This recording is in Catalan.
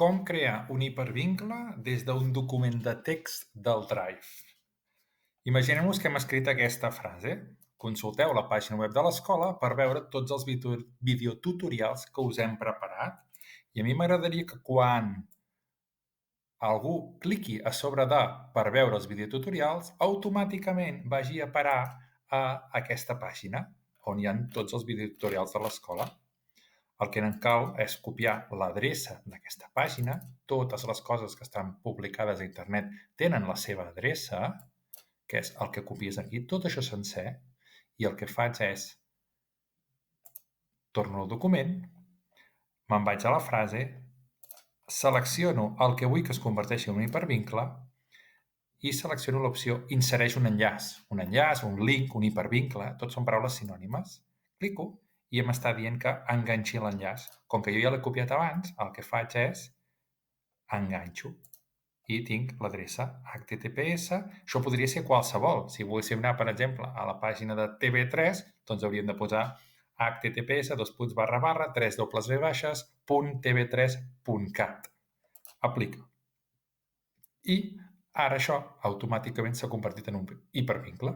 Com crear un hipervincle des d'un document de text del Drive. Imaginem-nos que hem escrit aquesta frase. Consulteu la pàgina web de l'escola per veure tots els videotutorials que us hem preparat. I a mi m'agradaria que quan algú cliqui a sobre de per veure els videotutorials, automàticament vagi a parar a aquesta pàgina on hi ha tots els videotutorials de l'escola. El que en cal és copiar l'adreça d'aquesta pàgina. Totes les coses que estan publicades a internet tenen la seva adreça, que és el que copies aquí, tot això sencer, i el que faig és torno al document, me'n vaig a la frase, selecciono el que vull que es converteixi en un hipervincle i selecciono l'opció insereix un enllaç, un link, un hipervincle, tots són paraules sinònimes. Clico i m'està dient que enganxi l'enllaç. Com que jo ja l'he copiat abans, el que faig és enganxo i tinc l'adreça HTTPS. Això podria ser qualsevol. Si volguéssim anar, per exemple, a la pàgina de TV3, doncs hauríem de posar https://3w.tv3.cat. Aplica. I ara això automàticament s'ha convertit en un hipervincle.